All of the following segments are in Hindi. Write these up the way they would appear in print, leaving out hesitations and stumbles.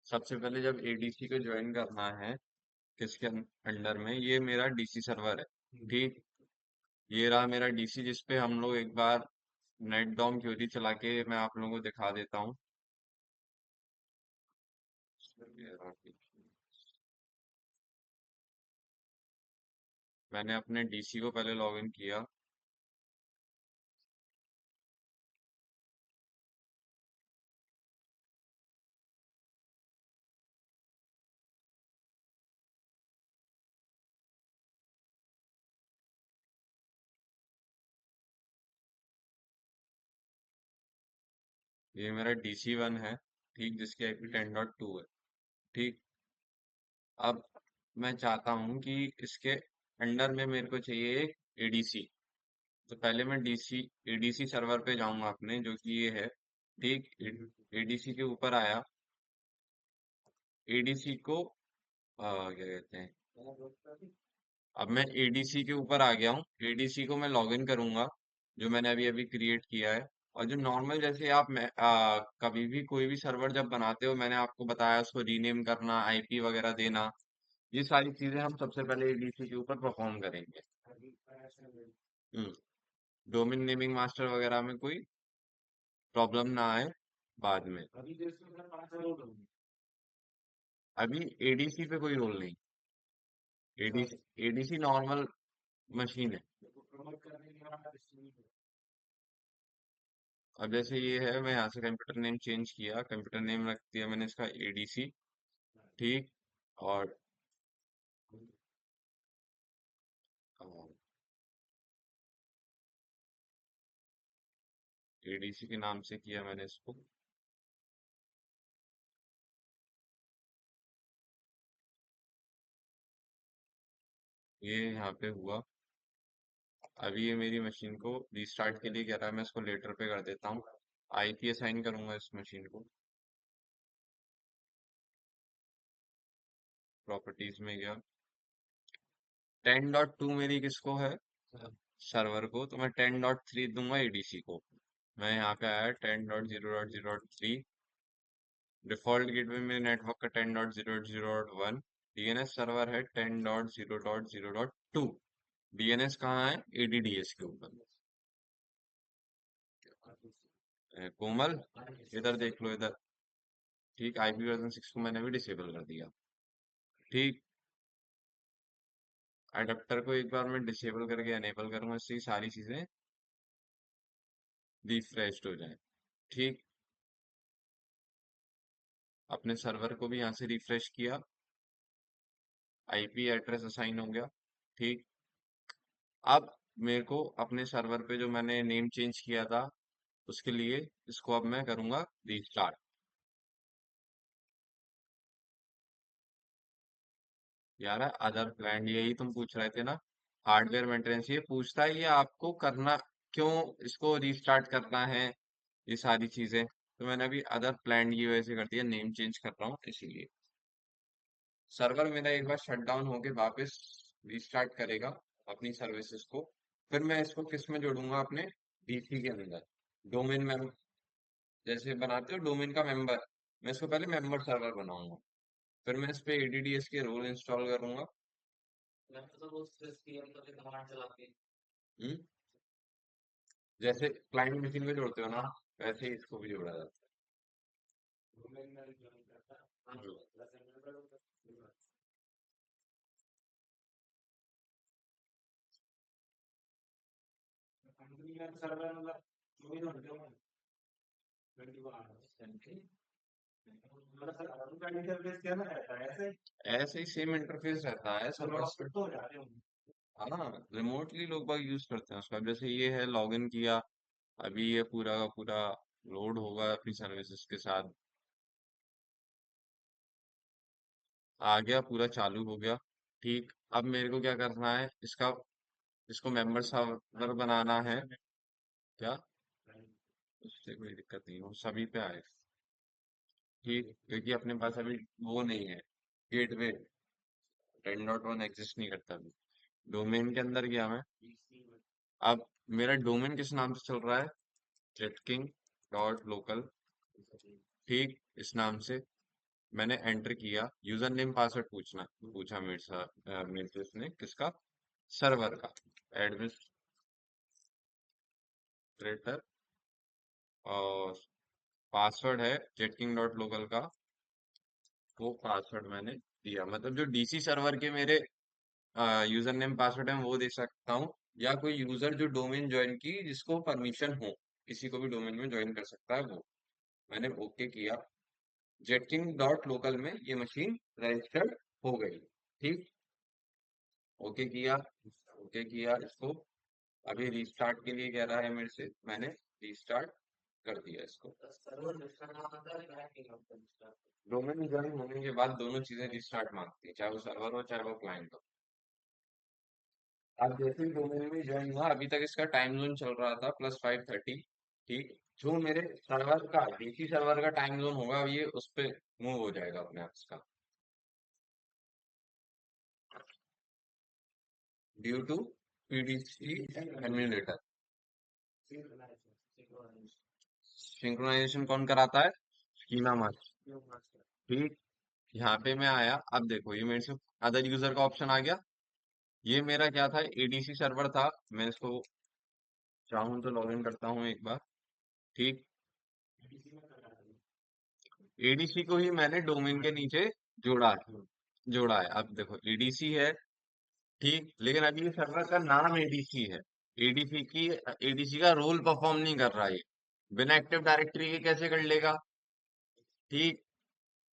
सबसे पहले जब एडीसी को ज्वाइन करना है किसके अंडर में, ये मेरा डीसी सर्वर है। ठीक, ये रहा मेरा डीसी जिस पे हम लोग एक बार नेट डॉम क्वेरी चला के मैं आप लोगों को दिखा देता हूँ। मैंने अपने डीसी को पहले लॉगिन किया। ये मेरा DC 1 है, ठीक, जिसकी आईपी 10.2 है। ठीक, अब मैं चाहता हूँ कि इसके अंडर में मेरे को चाहिए एक एडीसी। तो पहले मैं डीसी एडीसी सर्वर पे जाऊंगा अपने, जो कि ये है। ठीक, एडीसी के ऊपर आया। एडीसी को क्या कहते हैं, अब मैं एडीसी के ऊपर आ गया हूँ। एडीसी को मैं लॉगिन करूंगा, जो मैंने अभी अभी क्रिएट किया है। और जो नॉर्मल जैसे आप कभी भी कोई भी सर्वर जब बनाते हो, मैंने आपको बताया उसको रीनेम करना, आईपी वगैरह देना, ये सारी चीजें हम सबसे पहले एडीसी के ऊपर परफॉर्म करेंगे। हम्म, डोमेन नेमिंग मास्टर वगैरह में कोई प्रॉब्लम ना आए बाद में। अभी एडीसी पे कोई रोल नहीं। एडीसी एडीसी नॉर्मल मशीन है। अब जैसे ये है, मैं यहाँ से कंप्यूटर नेम चेंज किया, कंप्यूटर नेम रख दिया मैंने इसका एडीसी। ठीक, और एडीसी के नाम से किया मैंने इसको। ये यहाँ पे हुआ। अभी ये मेरी मशीन को रीस्टार्ट के लिए कह रहा है, मैं इसको लेटर पे कर देता हूँ। आईपी असाइन करूंगा इस मशीन को। प्रॉपर्टीज में गया। 10.2 मेरी किसको है, सर्वर को, तो मैं 10.3 दूंगा एडीसी को। मैं यहाँ पे आया 10.0.0.3। डिफॉल्ट गेटवे में नेटवर्क का 10.0.0.1। डीएनएस सर्वर है 10.0.0.2। डीएनएस कहाँ है, एडीडीएस के ऊपर। कोमल, इधर देख लो इधर। ठीक, IP वर्जन 6 को मैंने भी डिसेबल कर दिया। ठीक, अडेप्टर को एक बार मैं डिसेबल करके एनेबल करूंगा, इससे ये सारी चीजें रिफ्रेश्ड हो जाए। ठीक, अपने सर्वर को भी यहाँ से रिफ्रेश किया, आईपी एड्रेस असाइन हो गया। ठीक, अब मेरे को अपने सर्वर पे जो मैंने नेम चेंज किया था, उसके लिए इसको अब मैं करूंगा रीस्टार्ट। यार अदर प्लान, यही तुम पूछ रहे थे ना, हार्डवेयर मेंटेनेंस ये पूछता है, ये आपको करना क्यों, इसको रीस्टार्ट करना है, ये सारी चीजें। तो मैंने अभी अदर प्लान की वजह से कर दिया, नेम चेंज कर रहा हूँ इसीलिए। सर्वर मेरा एक बार शट डाउन होके वापस रीस्टार्ट करेगा अपनी सर्विसेज को। फिर मैं इसको किस में जोड़ूंगा, अपने डीसी के अंदर। डोमेन में जैसे बनाते हो डोमेन का मेंबर, मैं इसको पहले मेंबर सर्वर बनाऊंगा। फिर मैं इस पे एडीडीएस के रोल इंस्टॉल करूंगा। हम्म, जैसे क्लाइंट मशीन में जोड़ते हो ना, वैसे ही इसको भी जोड़ा जाता है। ऐसे ही सेम इंटरफेस रहता है सर्वर। हाँ, रिमोटली लोग बाग यूज करते हैं उसका। अब जैसे ये है, लॉगिन किया, अभी ये पूरा का पूरा लोड होगा अपनी सर्विसेज के साथ। आ गया, पूरा चालू हो गया। ठीक, अब मेरे को क्या करना है, इसका इसको मेंबर सर्वर बनाना है क्या, उससे कोई दिक्कत नहीं हो, सभी पे आए। ठीक, क्योंकि अपने पास अभी वो नहीं है, गेटवे 10.1 एग्जिस्ट नहीं करता अभी। डोमेन के अंदर गया मैं। अब मेरा डोमेन किस नाम से चल रहा है, जेट किंग डॉट लोकल, ठीक, इस नाम से मैंने एंटर किया। यूजर नेम पासवर्ड पूछा मेरे से इसने किसका, सर्वर का, एडमिनिस्ट्रेटर। और पासवर्ड है जेटकिंग डॉट लोकल का, वो पासवर्ड मैंने दिया। मतलब जो डीसी सर्वर के मेरे यूजर नेम पासवर्ड है वो दे सकता हूँ, या कोई यूजर जो डोमेन ज्वाइन की जिसको परमिशन हो, किसी को भी डोमेन में ज्वाइन कर सकता है वो। मैंने ओके किया। जेटकिंग डॉट लोकल में ये मशीन रजिस्टर्ड हो गई। ठीक, ओके किया। ओके किया इसको। अभी रिस्टार्ट के लिए कह रहा है मेरे से, मैंने रिस्टार्ट कर दिया इसको। डोमेन ज्वाइन होने के बाद दोनों चीजें रिस्टार्ट मांगती है, चाहे वो सर्वर हो चाहे वो क्लाइंट हो। अब जैसे ही डोमेन में ज्वाइन हुआ, अभी तक इसका टाइम जोन चल रहा था +5:30। ठीक, जो मेरे सर्वर का डीसी सर्वर का टाइम जोन होगा, अब ये उस पे मूव हो जाएगा अपने आप इसका, due to PDC emulator. Synchronization कौन कराता है? Schema master. ठीक, यहाँ पे मैं आया, अब देखो ये मेरे से अदर यूजर का ऑप्शन आ गया। ये मेरा क्या था, एडीसी सर्वर था। मैं इसको चाहूँ तो लॉगिन करता हूँ एक बार। ठीक, एडीसी को ही मैंने डोमेन के नीचे जोड़ा है। अब देखो एडीसी है, ठीक, लेकिन अभी ये सर्वर का नाम एडीसी है। एडीसी का रोल परफॉर्म नहीं कर रहा है ये। बिना एक्टिव डायरेक्टरी के कैसे कर लेगा? ठीक,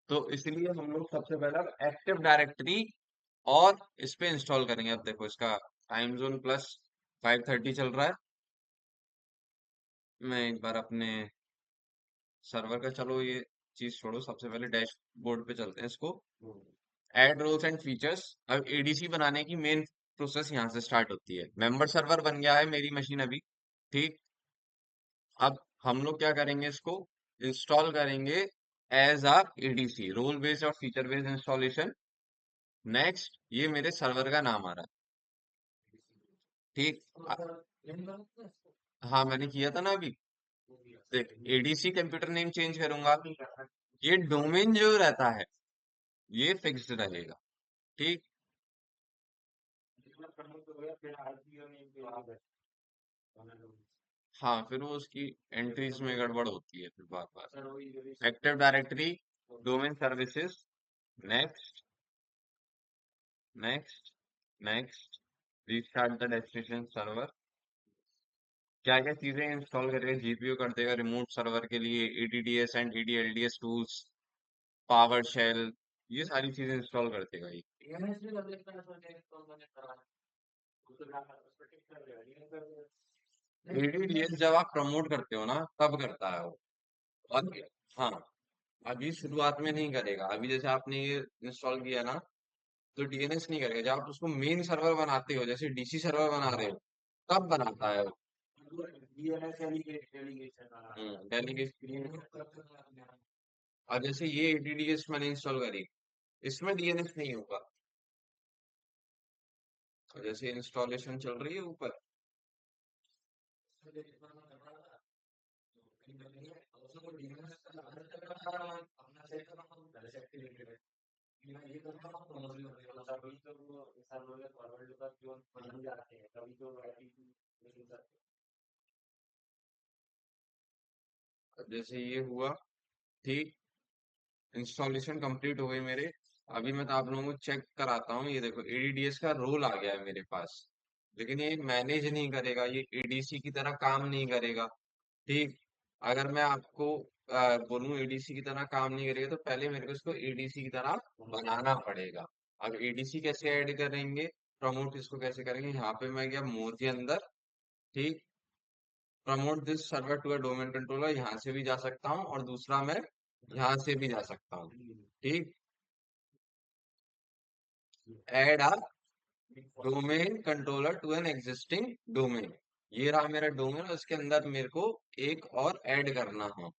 तो इसलिए हम लोग सबसे पहले एक्टिव डायरेक्टरी और इस पे इंस्टॉल करेंगे। अब देखो इसका टाइम जोन +5:30 चल रहा है। मैं एक बार अपने सर्वर का, चलो ये चीज छोड़ो, सबसे पहले डैशबोर्ड पे चलते हैं इसको। Add roles and features. अब एडीसी बनाने की मेन प्रोसेस यहाँ से स्टार्ट होती है। मेंबर सर्वर बन गया है मेरी मशीन अभी। ठीक, अब हम लोग क्या करेंगे, इसको इंस्टॉल करेंगे एज आ एडीसी, रोल बेस्ड और फीचर बेस्ड इंस्टॉलेशन। नेक्स्ट, ये मेरे सर्वर का नाम आ रहा है। ठीक, हाँ मैंने किया था ना अभी। देख, एडीसी कंप्यूटर नेम चेंज करूंगा, ये डोमेन जो रहता है ये फिक्स्ड रहेगा। ठीक, हाँ फिर वो उसकी एंट्रीज में गड़बड़ होती है फिर बार बार। Active directory, domain services, next, next, next, restart the destination server. क्या क्या चीजें इंस्टॉल करेगा, जीपीयू कर देगा रिमोट सर्वर के लिए, ADDS and ADLDS tools, PowerShell, ये सारी चीजें इंस्टॉल कर देगा ये। एडीडीएस जब आप प्रमोट करते हो ना तब करता है वो। और हाँ, अभी शुरुआत में नहीं करेगा। अभी जैसे आपने ये इंस्टॉल किया ना, तो डीएनएस नहीं करेगा। जब आप उसको मेन सर्वर बनाते हो, जैसे डीसी सर्वर बना रहे हो, तब बनाता है वो। डेलीगेशन। और जैसे ये एडीडीएस मैंने इंस्टॉल करी, इसमें डीएनएस नहीं होगा। और जैसे इंस्टॉलेशन चल रही है ऊपर, जैसे ये हुआ, ठीक, इंस्टॉलेशन कंप्लीट हो गई मेरे। अभी मैं तो आप लोगों को चेक कराता हूँ। ये देखो एडीडीएस का रोल आ गया है मेरे पास, लेकिन ये मैनेज नहीं करेगा, ये एडीसी की तरह काम नहीं करेगा। ठीक, अगर मैं आपको बोलूँ एडीसी की तरह काम नहीं करेगा, तो पहले मेरे को इसको एडीसी की तरह बनाना पड़ेगा। अब एडीसी कैसे ऐड करेंगे, प्रमोट इसको कैसे करेंगे, यहाँ पे मैं गया मोर के अंदर। ठीक, promote this server to a domain controller, यहाँ से भी जा सकता हूँ और दूसरा मैं यहाँ से भी जा सकता हूँ। ठीक, add a domain controller to an existing domain. ये रहा मेरा डोमेन, उसके अंदर मेरे को एक और ऐड करना है।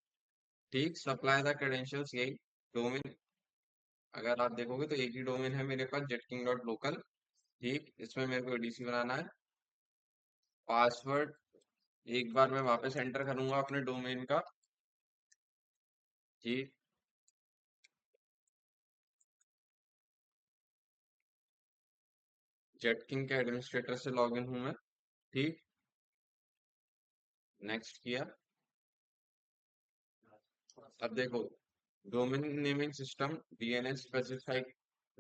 ठीक, सप्लाई द क्रेडेंशियल्स, यही डोमेन। अगर आप देखोगे तो एक ही डोमेन है मेरे पास, जेटकिंग डॉट लोकल। ठीक, इसमें मेरे को एडीसी बनाना है। पासवर्ड एक बार मैं वापस एंटर करूंगा अपने डोमेन का। कि जेटकिंग के एडमिनिस्ट्रेटर से लॉगिन हूं मैं। ठीक, नेक्स्ट किया। अब देखो, domain naming system DNS specify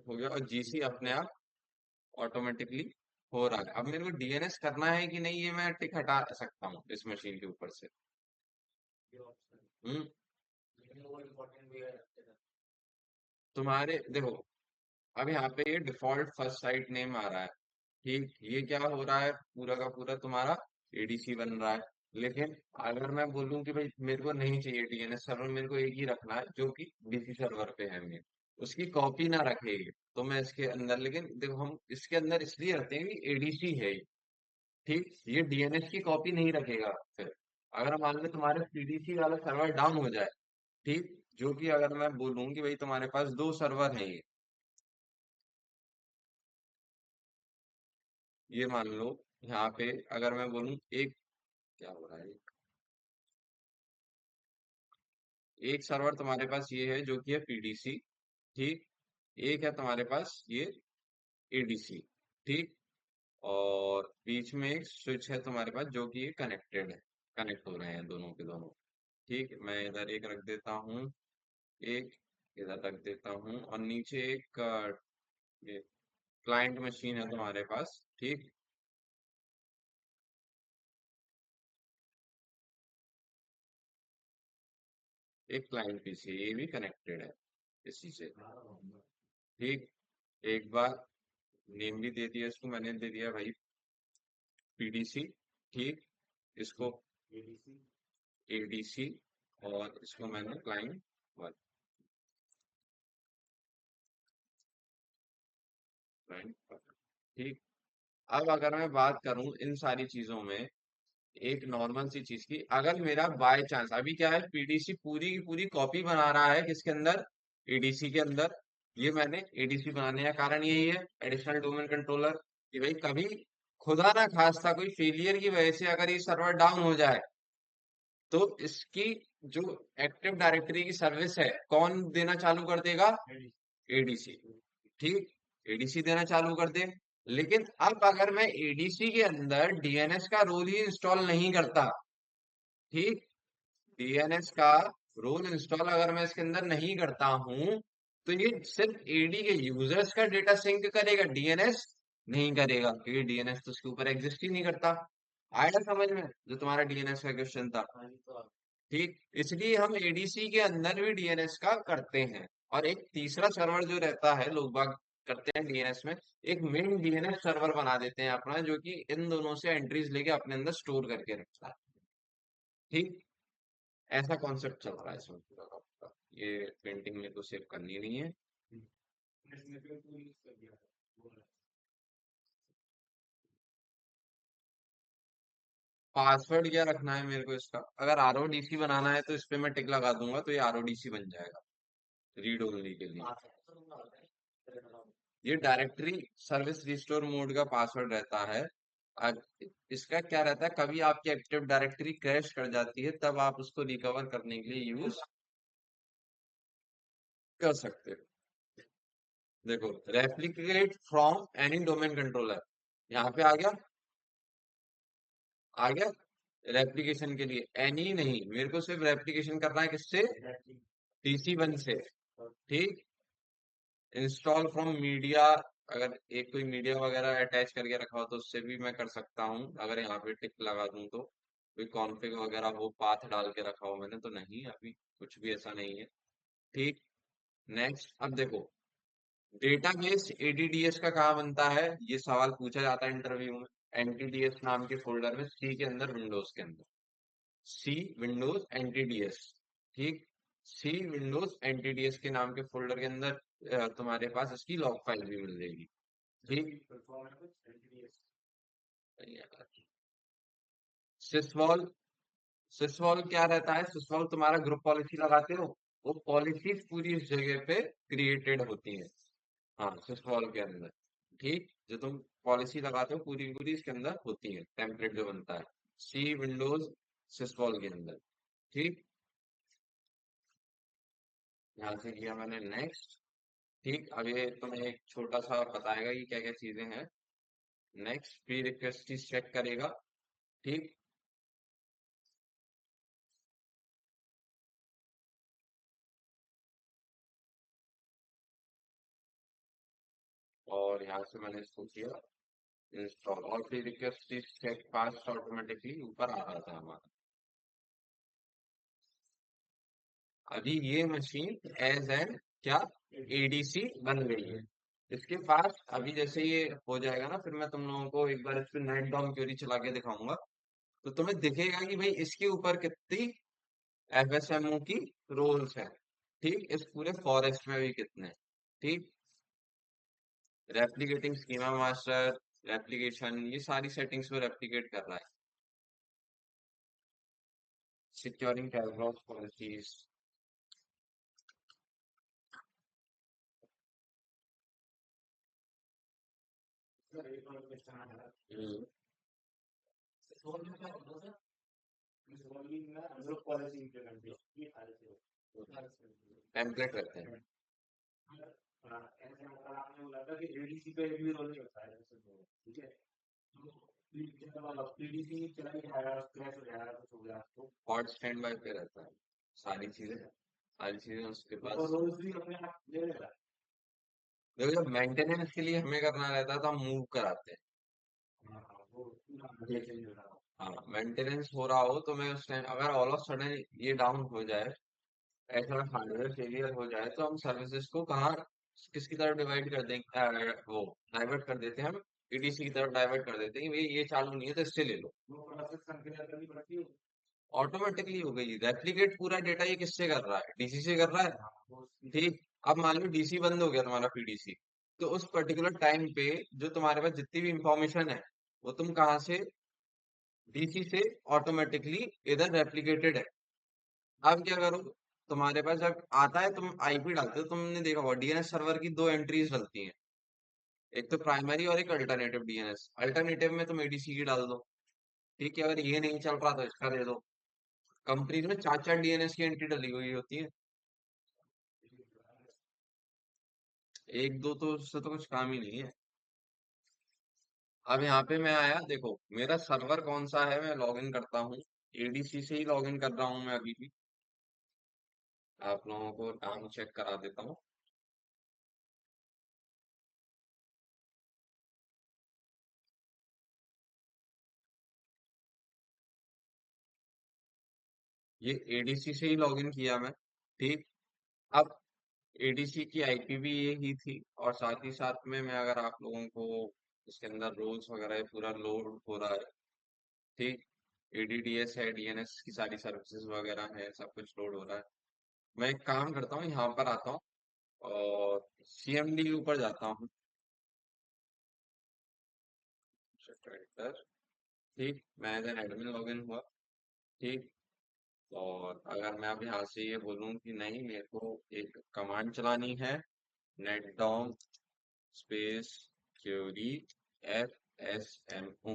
हो गया, और जीसी अपने आप ऑटोमेटिकली हो रहा है। अब मेरे को डीएनएस करना है कि नहीं, ये मैं टिक हटा सकता हूँ इस मशीन के ऊपर से। हम्म तुम्हारे देखो, अब यहाँ पे ये डिफॉल्ट फर्स्ट साइट नेम आ रहा है। ठीक, ये क्या हो रहा है, पूरा का पूरा तुम्हारा एडीसी बन रहा है। लेकिन अगर मैं बोलूं कि भाई मेरे को नहीं चाहिए डीएनएस सर्वर, मेरे को एक ही रखना है जो कि डीसी सर्वर पे है, मेरे उसकी कॉपी ना रखे ये, तो मैं इसके अंदर, लेकिन देखो हम इसके अंदर इसलिए रखते हैं कि एडीसी है ये। ठीक, ये डीएनएस की कॉपी नहीं रखेगा। फिर अगर मान लो तुम्हारे पीडीसी वाला सर्वर डाउन हो जाए, ठीक, जो कि अगर मैं बोलूं कि भाई तुम्हारे पास दो सर्वर है ये मान लो, यहाँ पे अगर मैं बोलूं एक, क्या हो रहा है, एक सर्वर तुम्हारे पास ये है जो कि है पीडीसी। ठीक, एक है तुम्हारे पास ये एडीसी। ठीक, और बीच में एक स्विच है तुम्हारे पास जो कि ये कनेक्टेड है, कनेक्ट हो रहे हैं दोनों के दोनों। ठीक, मैं इधर एक रख देता हूँ, एक इधर रख देता हूँ, और नीचे एक ये क्लाइंट मशीन है तुम्हारे पास। ठीक, एक क्लाइंट पीसी, ये भी कनेक्टेड है इसी से। ठीक, एक बार नेम भी दे दिया इसको, मैंने दे दिया भाई पीडीसी। ठीक, इसको एडीसी, और इसको मैंने क्लाइंट वन, क्लाइंट वन। ठीक, अब अगर मैं बात करूं इन सारी चीजों में, एक नॉर्मल सी चीज की, अगर मेरा बाय चांस अभी क्या है, पीडीसी पूरी की पूरी कॉपी बना रहा है किसके अंदर, एडीसी के अंदर। ये मैंने एडीसी बनाने का कारण यही है, एडिशनल डोमेन कंट्रोलर, कि भाई कभी खुदा ना खास्ता कोई फेलियर की वजह से अगर ये सर्वर डाउन हो जाए, तो इसकी जो एक्टिव डायरेक्टरी की सर्विस है कौन देना चालू कर देगा, एडीसी। ठीक, एडीसी देना चालू कर दे। लेकिन अब अगर मैं एडीसी के अंदर डीएनएस का रोल ही इंस्टॉल नहीं करता, ठीक, डीएनएस का रोल इंस्टॉल अगर मैं इसके अंदर नहीं करता हूं, तो ये सिर्फ एडी के यूजर्स का डेटा सिंक करेगा, डीएनएस नहीं करेगा, क्योंकि डीएनएस तो उसके ऊपर एग्जिस्ट ही नहीं करता। आया समझ में जो तुम्हारा डीएनएस का क्वेश्चन था। ठीक, इसलिए हम एडीसी के अंदर भी डीएनएस का करते हैं। और एक तीसरा सर्वर जो रहता है, लोग बाग करते हैं डीएनएस में, एक मेन डीएनएस सर्वर बना देते हैं अपना, जो कि इन दोनों से एंट्रीज लेके अपने अंदर स्टोर करके रखता है। ठीक, ऐसा कॉन्सेप्ट चल रहा है इसमें पूरा का पूरा। ये पेंटिंग मेरे को सेव करनी नहीं है। पासवर्ड क्या रखना है मेरे को इसका, अगर आरओडीसी बनाना है तो इस पे मैं टिक लगा दूंगा, तो ये आरओडीसी बन जाएगा रीड ओनली के लिए। ये डायरेक्टरी सर्विस रिस्टोर मोड का पासवर्ड रहता है। अ- इसका क्या रहता है, कभी आपकी एक्टिव डायरेक्टरी क्रैश कर जाती है, तब आप उसको रिकवर करने के लिए यूज कर सकते हो। देखो, replicate from any domain controller, यहाँ पे आ गया, आ गया। रेप्लिकेशन के लिए एनी नहीं, मेरे को सिर्फ रेप्लिकेशन करना है किससे, टीसी वन से। ठीक, इंस्टॉल फ्रॉम मीडिया, अगर एक कोई मीडिया वगैरह अटैच करके रखा हो तो उससे भी मैं कर सकता हूँ, अगर यहाँ पे टिक लगा दूं तो। कोई कॉन्फ़िग वगैरह वो पाथ डाल के रखा हो मैंने तो नहीं, अभी कुछ भी ऐसा नहीं है। ठीक, नेक्स्ट। अब देखो, डेटाबेस एडीडीएस का कहाँ बनता है, ये सवाल पूछा जाता है इंटरव्यू में। एनटीडीएस नाम के फोल्डर में, सी के अंदर, विंडोज के अंदर, सी विंडोज एनटीडीएस। ठीक, सी विंडोज एनटीडीएस के नाम के फोल्डर के अंदर तुम्हारे पास इसकी लॉग फाइल भी मिल जाएगी। ठीक, सिसवॉल, सिसवॉल क्या रहता है, सिसवॉल तुम्हारा ग्रुप पॉलिसी लगाते हो, वो पॉलिसीज पूरी इस जगह पे क्रिएटेड होती है। हाँ, सिसवॉल के अंदर। ठीक, जो तुम पॉलिसी लगाते हो पूरी पूरी इसके अंदर होती है, टेम्पलेट जो बनता है सी विंडोज सिसवॉल के अंदर। ठीक, यहाँ से किया मैंने नेक्स्ट। ठीक, अब ये तुम्हें एक छोटा सा बताएगा कि क्या क्या चीजें हैं। नेक्स्ट प्री रिक्वेस्ट चेक करेगा। ठीक, और यहाँ से मैंने इसको किया इंस्टॉल, और pre request cheque pass automatically ऊपर आ रहा था हमारा। अभी ये मशीन एज एन क्या एडीसी बन गई है। इसके पास अभी जैसे ये हो जाएगा ना, फिर मैं तुम लोगों को एक बार इस पे नेट डॉम क्वेरी चला के दिखाऊंगा, तो तुम्हें दिखेगा कि भाई इसके ऊपर कितनी एफएसएमओ की रोल्स हैं। ठीक, इस पूरे फॉरेस्ट में भी कितने। ठीक, रेप्लिकेटिंग स्कीमा मास्टर, रेप्लिकेशन, ये सारी सेटिंग्स में रेप्लिकेट कर रहा है। Securing catalogue policies. टेम्पलेट रहते हैं। हॉट स्टैंड बाय पे रहता है, सारी चीजें उसके पास। देखो, जब मेंटेनेंस के लिए हमें करना रहता है तो हम मूव कराते हैं। हाँ, मेंटेनेंस हो रहा हो तो मैं उस टाइम अगर ऑल ऑफ सडन ये डाउन हो जाए, ऐसा हार्डवेयर फेलियर हो जाए, तो हम सर्विसेज को कहाँ, किसकी तरफ डिवाइड कर देंगे, वो डाइवर्ट कर देते हैं हम, ईडीसी की तरफ डाइवर्ट कर देते हैं कि भाई ये चालू नहीं है तो इससे ले लो। ऑटोमेटिकली हो गई रेप्लिकेट, पूरा डेटा ये किससे कर रहा है, डीसी से कर रहा है। ठीक, अब मान लो डीसी बंद हो गया तुम्हारा पीडीसी, तो उस पर्टिकुलर टाइम पे जो तुम्हारे पास जितनी भी इंफॉर्मेशन है, वो तुम कहाँ से, डीसी से ऑटोमेटिकली इधर रेप्लिकेटेड है। अब क्या करो, तुम्हारे पास जब आता है, तुम आईपी डालते हो, तुमने देखा होगा डीएनएस सर्वर की दो एंट्रीज डलती हैं, एक तो प्राइमरी और एक अल्टरनेटिव डीएनएस। अल्टरनेटिव में तुम एडीसी की डाल दो। ठीक है, अगर ये नहीं चल रहा तो इसका दे दो। कंपनीज में चार चार डीएनएस की एंट्री डली हुई होती है, एक दो तो उससे तो कुछ काम ही नहीं है। अब यहाँ पे मैं आया, देखो मेरा सर्वर कौन सा है, मैं लॉगिन करता हूँ, एडीसी से ही लॉगिन कर रहा हूँ मैं अभी भी। आप लोगों को नाम चेक करा देता हूँ। ये एडीसी से ही लॉगिन किया मैं। ठीक, अब एडीसी की आईपी भी ये ही थी, और साथ ही साथ में मैं अगर आप लोगों को इसके अंदर रोल्स वगैरह पूरा लोड हो रहा है। ठीक, एडीडीएस है, डीएनएस की सारी सर्विसेज वगैरह है, सब कुछ लोड हो रहा है। मैं एक काम करता हूँ, यहाँ पर आता हूँ और सीएमडी के ऊपर जाता हूँ। सेक्टर। ठीक, मैं एज एन एडमिन लॉगिन हुआ। ठीक, और अगर मैं अब यहाँ से ये बोलूँ कि नहीं, मेरे को एक कमांड चलानी है, netdom space query F S M O,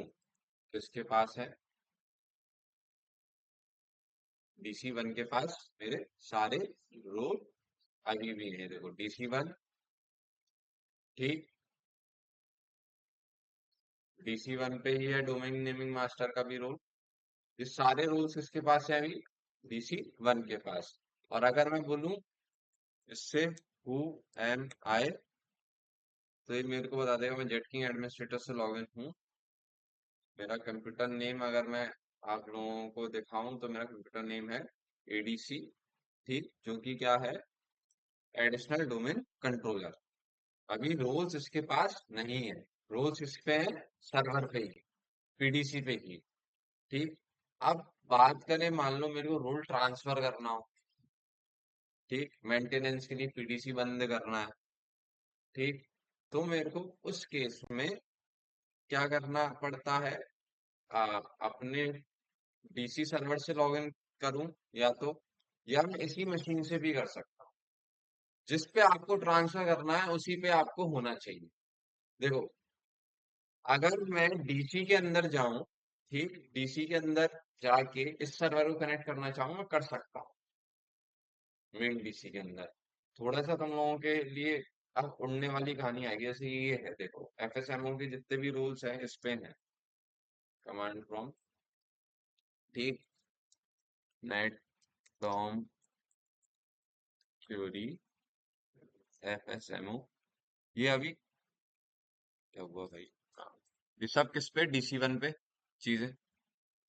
किसके पास है, डीसी वन के पास मेरे सारे रोल अभी भी हैं। देखो डीसी वन। ठीक, डीसी वन पे ही है डोमेन नेमिंग मास्टर का भी रोल। ये सारे रोल्स किसके पास है अभी, डीसी वन के पास। और अगर मैं बोलूं इससे हु एम आई, तो ये मेरे को बता देगा मैं जेट किंग एडमिनिस्ट्रेटर से लॉगिन हूँ। मेरा कंप्यूटर नेम अगर मैं आप लोगों को दिखाऊं तो मेरा कंप्यूटर नेम है एडीसी। ठीक, जो कि क्या है, एडिशनल डोमेन कंट्रोलर। अभी रोल्स इसके पास नहीं है, रोल्स इस पे है सर्वर पे ही, पीडीसी पे ही। ठीक, अब बात करें, मान लो मेरे को रोल ट्रांसफर करना हो। ठीक, मेंटेनेंस के लिए पीडीसी बंद करना है। ठीक, तो मेरे को उस केस में क्या करना पड़ता है, आ, अपने डीसी सर्वर से लॉगिन करूं, या तो, या मैं इसी मशीन से भी कर सकता हूँ। जिस पे आपको ट्रांसफर करना है उसी पे आपको होना चाहिए। देखो, अगर मैं डीसी के अंदर जाऊं, ठीक, डीसी के अंदर जाके इस सर्वर को कनेक्ट करना चाहूँ, मैं कर सकता हूँ मेन डीसी के अंदर। थोड़ा सा तुम लोगों के लिए अब उड़ने वाली कहानी आएगी। जैसे ये है, देखो एफएसएमओ के जितने भी रूल्स हैं इस पे हैं। कमांड प्रॉम्प्ट, ठीक, नेट कॉम क्यूरी एफएसएमओ, ये अभी क्या हुआ भाई? हाँ, ये सब किस पे? DC1 पे चीजें।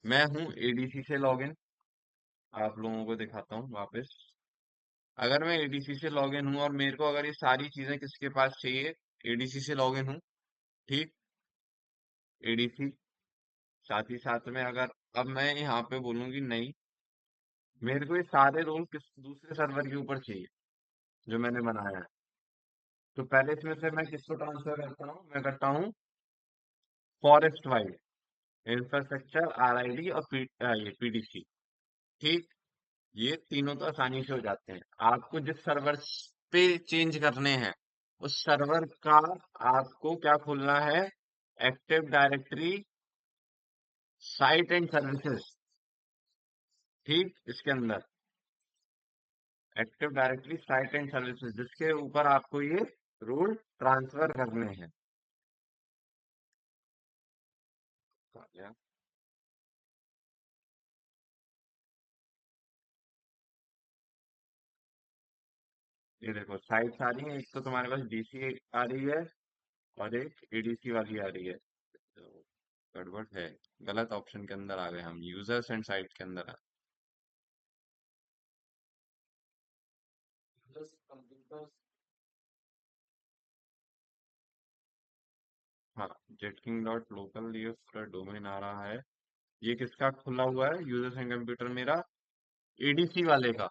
मैं हूँ एडीसी से लॉगिन, आप लोगों को दिखाता हूँ वापस। अगर मैं एडीसी से लॉगिन हूँ और मेरे को अगर ये सारी चीजें किसके पास चाहिए, एडीसी से लॉगिन हूँ, ठीक, एडीसी, साथ ही साथ में अगर अब मैं यहाँ पे बोलूंगी नहीं, मेरे को ये सारे रोल किस दूसरे सर्वर के ऊपर चाहिए जो मैंने बनाया है, तो पहले इसमें से मैं किसको ट्रांसफर करता हूँ? मैं करता हूँ फॉरेस्ट वाइड इंफ्रास्ट्रक्चर, आरआईडी और ये पीडीसी, ठीक। ये तीनों तो आसानी से हो जाते हैं। आपको जिस सर्वर पे चेंज करने हैं उस सर्वर का आपको क्या खोलना है? Active directory site and services, ठीक, इसके अंदर active directory site and services, जिसके ऊपर आपको ये रूल ट्रांसफर करने हैं। ये देखो साइट्स आ रही है, एक तो तुम्हारे पास डीसी आ रही है और एक एडीसी वाली आ रही है। तो गड़बड़ है, गलत ऑप्शन के अंदर आ गए हम, यूजर्स एंड साइट के अंदर आ। हाँ, जेटकिंग डॉट लोकल ये उसका डोमेन आ रहा है। ये किसका खुला हुआ है? यूजर्स एंड कंप्यूटर मेरा एडीसी वाले का,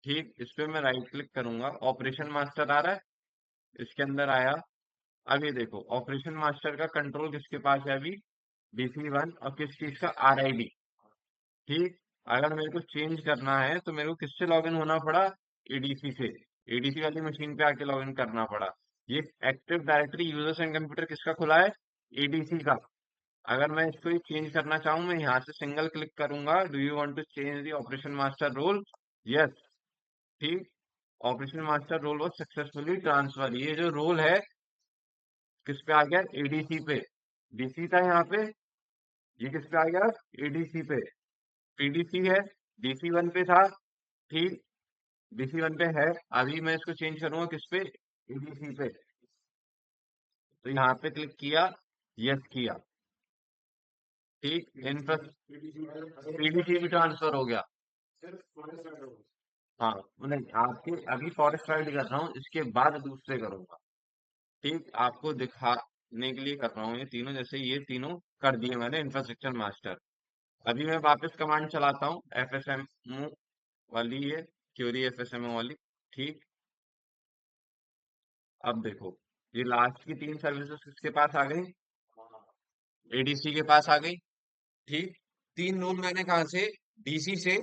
ठीक। इस पे मैं राइट क्लिक करूंगा, ऑपरेशन मास्टर आ रहा है, इसके अंदर आया। अब ये देखो ऑपरेशन मास्टर का कंट्रोल किसके पास है अभी? DC1, और किस चीज का? आरआईडी, ठीक। अगर मेरे को चेंज करना है तो मेरे को किससे लॉगिन होना पड़ा? एडीसी से, एडीसी वाली मशीन पे आके लॉगिन करना पड़ा। ये active directory users and computer किसका खुला है? एडीसी का। अगर मैं इसको चेंज करना चाहूँ, मैं यहाँ से सिंगल क्लिक करूंगा, do you want to change the operation master role? Yes, ठीक। Operation master role was successfully transfer, ये जो रोल है किस पे आ गया? एडीसी पे। डीसी था यहाँ पे, ये किस पे आ गया? एडीसी पे। पीडीसी है, DC1 पे था, ठीक, DC1 पे है। अभी मैं इसको चेंज करूंगा किस पे? एडीसी पे। तो यहाँ पे क्लिक किया, यस किया, ठीक। पीडीसी भी ट्रांसफर हो गया। हाँ, नहीं आपके अभी फॉरेस्ट राइड कर रहा हूँ, इसके बाद दूसरे करूंगा, ठीक। आपको दिखाने के लिए कर रहा हूँ ये तीनों, जैसे ये तीनों कर दिए मैंने इंफ्रास्ट्रक्चर मास्टर। अभी मैं वापस कमांड चलाता हूँ, एफएसएमओ वाली, ये क्यूरी एफएसएमओ वाली, ठीक। अब देखो ये लास्ट की तीन सर्विसेज किसके पास आ गई? एडीसी के पास आ गई, ठीक। तीन रूल मैंने कहा से? डीसी से,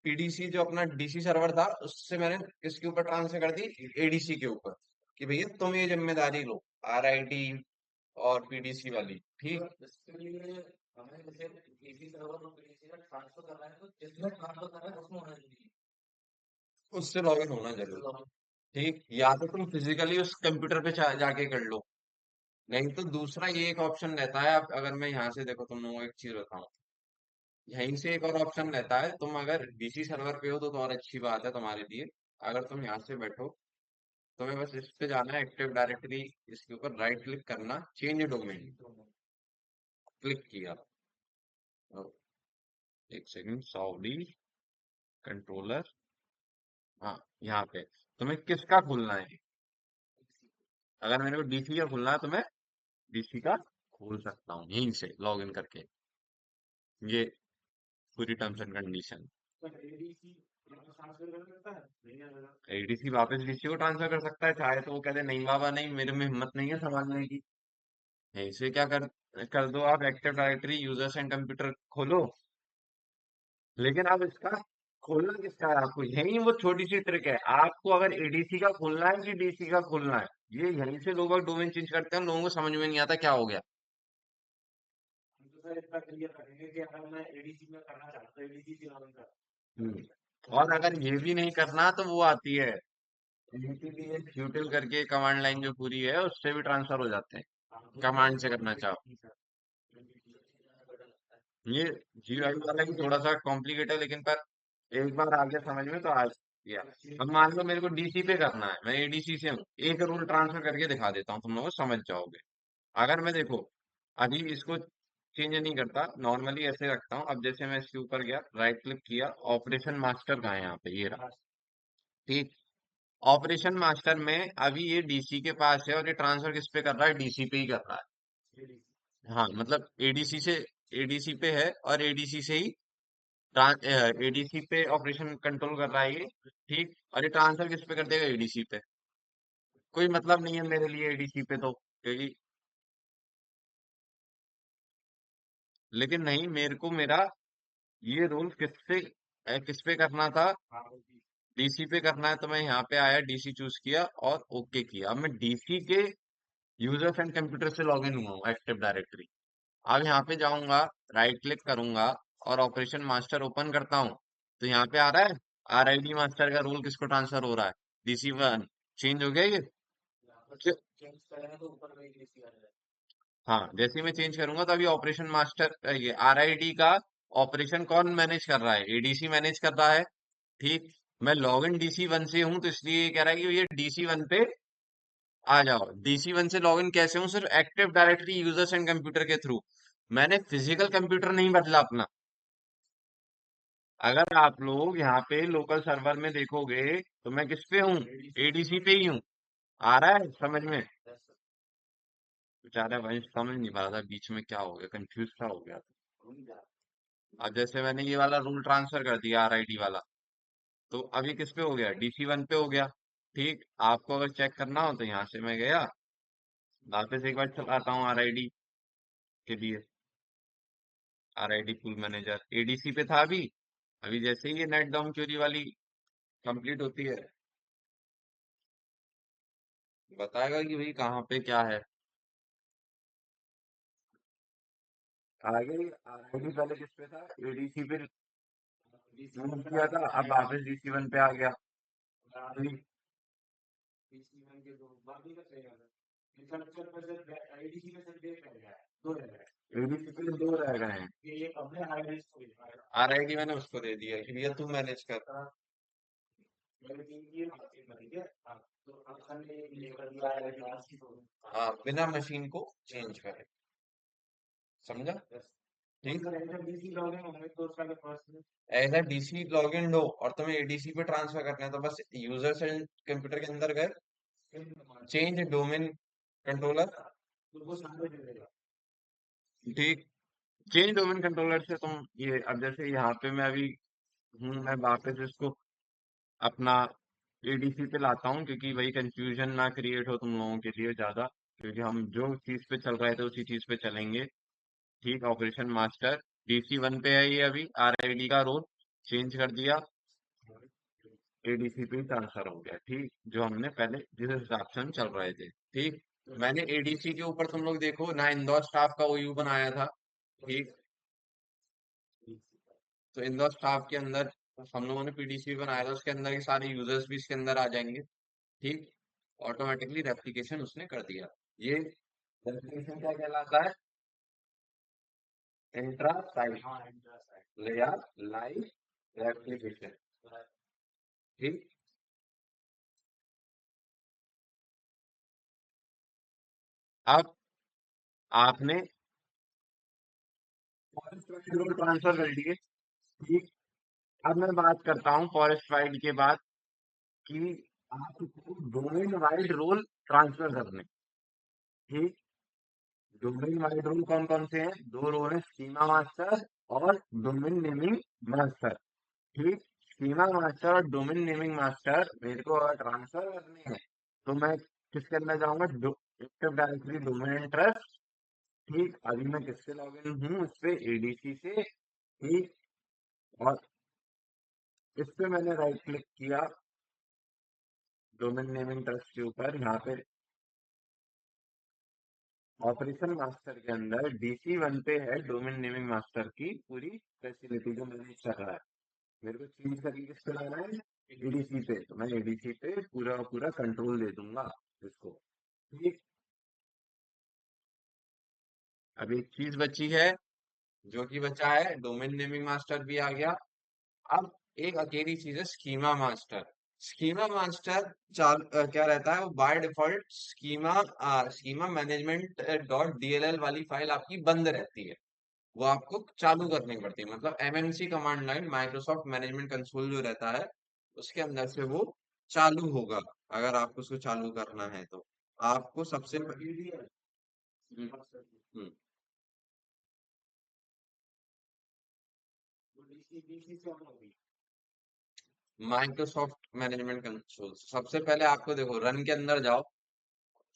पीडीसी जो अपना डीसी सर्वर था उससे मैंने किसके ऊपर ट्रांसफर कर दी? एडीसी के ऊपर, कि भैया तुम ये जिम्मेदारी लो, आरआईडी और पीडीसी वाली, ठीक। इसके लिए हमें जैसे डीसी सर्वर और पीडीसी का ट्रांसफर करना है, तो जिसमें ट्रांसफर करना है उसमें होना चाहिए, उससे लॉगिन होना जरूर, ठीक। या तो तुम फिजिकली उस कंप्यूटर पे जाके कर लो, नहीं तो दूसरा ये एक ऑप्शन रहता है। अब अगर मैं यहाँ से देखो तुम लोगों को एक चीज बताऊं, यहीं से एक और ऑप्शन रहता है, तुम अगर डीसी सर्वर पे हो तो और अच्छी बात है तुम्हारे लिए। अगर तुम यहाँ से बैठो, तुम्हें बस इस पे जाना है, एक्टिव डायरेक्टरी, इसके ऊपर राइट क्लिक करना, चेंज डोमेन, क्लिक किया, और एक सेकंड, सॉरी, कंट्रोलर, हाँ, यहाँ पे तुम्हें किसका खोलना है? अगर मेरे को डीसी का खोलना है तो मैं डीसी का खोल सकता हूँ यहीं से लॉग इन करके, ये पूरी टर्म्स एंड कंडीशन। एडीसी वापस डीसी को ट्रांसफर कर सकता है, चाहे तो वो कहते नहीं बाबा नहीं, मेरे में हिम्मत नहीं है संभालने की। यहीं से क्या कर दो आप, active directory users and computer खोलो। लेकिन अब इसका खोलना किसका है आपको? यही वो छोटी सी ट्रिक है, आपको अगर एडीसी का खोलना है कि डीसी का खोलना है, ये यहीं से लोग डोमेन चेंज करते हैं, लोगों को समझ में नहीं आता क्या हो गया। हम तो सर इतना क्लियर करेंगे कि अगर मैं एडीसी में करना चाहता हूँ, एडीसी की लॉगिन कर, हम्म, और अगर ये भी नहीं करना तो वो आती है एमटीबीएस यूटिल करके कमांड लाइन जो पूरी है उससे भी ट्रांसफर हो जाते हैं कमांड से करना चाहो। ये जीआई वाला ही थोड़ा सा कॉम्प्लिकेटेड है लेकिन पर एक बार आ गया समझ में तो आ गया। अब मान लो मेरे को डीसी पे करना है, मैं एडीसी से हूँ, एक रूल ट्रांसफर करके दिखा देता हूँ, तुम लोग समझ जाओगे। अगर मैं देखो अभी इसको चेंज नहीं करता, नॉर्मली ऐसे रखता हूँ। अब जैसे मैं इसके ऊपर गया, राइट क्लिक किया, ऑपरेशन मास्टर कहाँ है, यहाँ पे ये रहा। ठीक, ऑपरेशन मास्टर में अभी ये डीसी के पास है और ये ट्रांसफर किस पे कर रहा है, डीसी पे ही कर रहा है। हाँ मतलब एडीसी से, एडीसी पे है और एडीसी से ही एडीसी पे ऑपरेशन कंट्रोल कर रहा है ये। ठीक, और ये ट्रांसफर किस पे कर देगा, एडीसी पे। कोई मतलब नहीं है मेरे लिए एडीसी पे तो, क्योंकि लेकिन नहीं, मेरे को मेरा ये रूल किस पे करना था, डीसी पे करना है। तो मैं यहाँ पे आया, डीसी चूज किया और ओके किया। अब मैं डीसी के यूजर्स एंड कंप्यूटर से लॉगिन हुआ हूँ एक्टिव डायरेक्टरी। अब यहाँ पे जाऊंगा, राइट क्लिक करूंगा और ऑपरेशन मास्टर ओपन करता हूँ। तो यहाँ पे आ रहा है आरआईडी मास्टर का रूल किसको ट्रांसफर हो रहा है, डीसी वन। चेंज हो गया ये। च- हाँ, जैसे ही मैं चेंज करूंगा तो अभी ऑपरेशन मास्टर ये आरआईडी का ऑपरेशन कौन मैनेज कर रहा है, एडीसी मैनेज कर रहा है। ठीक, मैं लॉग इन डीसी वन से हूं तो इसलिए ये कह रहा है कि ये डीसी वन पे आ जाओ। डीसी वन से लॉग इन कैसे हूँ, सिर्फ active directory users and computer के थ्रू। मैंने फिजिकल कंप्यूटर नहीं बदला अपना। अगर आप लोग यहाँ पे लोकल सर्वर में देखोगे तो मैं किस पे हूँ, एडीसी पे ही हूँ। आ रहा है समझ में। बेचारा भाई समझ नहीं पा रहा था, बीच में क्या हो गया, कंफ्यूज सा हो गया था। अब जैसे मैंने ये वाला रूल ट्रांसफर कर दिया आरआईडी वाला, तो अभी किस पे हो गया, डीसी वन पे हो गया। ठीक, आपको अगर चेक करना हो तो यहाँ से मैं गया, वापस एक बार चलाता हूँ आरआईडी के लिए। आरआईडी फुल मैनेजर एडीसी पे था अभी। अभी जैसे ही ये नेट डाउन क्यूरी वाली कंप्लीट होती है, बताएगा कि भाई कहाँ पे क्या है। आगे आरआईडी पहले किस पे था, एडीसी पे यूज किया था, अब वापस डीसी वन पे आ गया। अभी एडीसी पे दो रह गए हैं। आरआईडी मैंने उसको दे दिया कि भैया तू मैनेज कर। हाँ, बिना मशीन को चेंज करे, समझा। ठीक, ऐसा डीसी लॉग इन लो और तुम्हें एडीसी पे ट्रांसफर करना है तो बस यूजर्स एंड कंप्यूटर के अंदर गए, चेंज डोमेन कंट्रोलर। ठीक, चेंज डोमेन कंट्रोलर से तुम ये, अब जैसे यहाँ पे मैं अभी हूँ, मैं वापस इसको अपना एडीसी पे लाता हूँ, क्योंकि वही कंफ्यूजन ना क्रिएट हो तुम लोगों के लिए ज्यादा, क्योंकि हम जो चीज पे चल रहे थे उसी चीज पे चलेंगे। ठीक, ऑपरेशन मास्टर डीसी वन पे है, ये अभी आरआईडी का रोल चेंज कर दिया, एडीसी पे ट्रांसफर हो गया। ठीक, जो हमने पहले जिस हिसाब से हम चल रहे थे। ठीक, मैंने एडीसी के ऊपर तुम लोग देखो ना, इंदौर स्टाफ का ओयू बनाया था। ठीक, तो इंदौर स्टाफ के अंदर हम लोगों ने पीडीसी बनाया था, उसके अंदर के सारे यूजर्स भी इसके अंदर आ जाएंगे। ठीक, ऑटोमेटिकली रेप्लिकेशन उसने कर दिया। ये रेप्लिकेशन क्या कहलाता है, इंट्रा साइट या लाइव रेप्लिकेशन। ठीक, अब आपने रोल ट्रांसफर कर दिए। ठीक, अब मैं बात करता हूँ फॉरेस्ट वाइड के बाद कि आपको डोमेन वाइड रोल ट्रांसफर करने। ठीक, डोमेन वाइड रोल कौन कौन से हैं, दो रोल है, स्कीमा मास्टर और डोमेन नेमिंग मास्टर। ठीक, स्कीमा मास्टर और डोमेन नेमिंग मास्टर मेरे को अगर ट्रांसफर करने हैं तो मैं किसके अंदर जाऊंगा, एक्टिव डायरेक्टरी डोमेन ट्रस्ट। ठीक, अभी मैं किससे लॉग इन हूँ, उस पे एडीसी से। ठीक, और इस पे मैंने राइट क्लिक किया डोमेन नेमिंग ट्रस्ट के ऊपर, यहाँ पे ऑपरेशन मास्टर के अंदर डीसी वन पे है डोमेन नेमिंग मास्टर की पूरी फैसिलिटी जो मैनेज कर रहा है। मेरे को चेंज करके किस पे लाना है, एडीसी पे। तो मैं एडीसी पे पूरा पूरा कंट्रोल दे दूंगा इसको। ठीक। अब एक चीज बची है, जो कि बचा है डोमेन नेमिंग मास्टर भी आ गया। अब एक अकेली चीज है स्कीमा मास्टर। स्कीमा मास्टर क्या रहता है, वो by default schema management dot DLL वाली फाइल आपकी बंद रहती है। वो आपको चालू करनी पड़ती है, मतलब MMC command line Microsoft management console जो रहता है, उसके अंदर से वो चालू होगा। अगर आपको उसको चालू करना है तो आपको सबसे हम्म, हम्म, माइक्रोसॉफ्ट मैनेजमेंट कंसोल सबसे पहले आपको देखो रन के अंदर जाओ।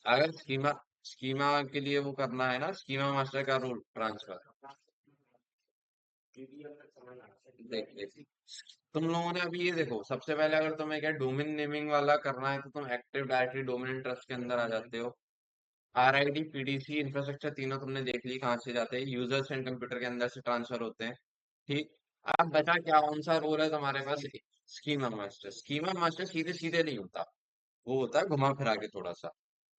अगर स्कीमा स्कीमा के लिए वो करना है ना, स्कीमा मास्टर का रूल ट्रांसफर। देख देख, तुम लोगों ने अभी ये देखो, सबसे पहले अगर तुम्हें क्या डोमेन नेमिंग वाला करना है तो तुम एक्टिव डायरेक्टरी डोमेन ट्रस्ट के अंदर आ जाते हो। आरआईडी पीडीसी इंफ्रास्ट्रक्चर तीनों तुमने देख ली कहाँ से जाते हैं, यूजर्स एंड कंप्यूटर के अंदर से ट्रांसफर होते हैं। ठीक। अब बचा क्या, कौन सा रोल है तुम्हारे पास, स्कीमा मास्टर। स्कीमा मास्टर सीधे सीधे नहीं होता, वो होता है घुमा फिरा के थोड़ा सा।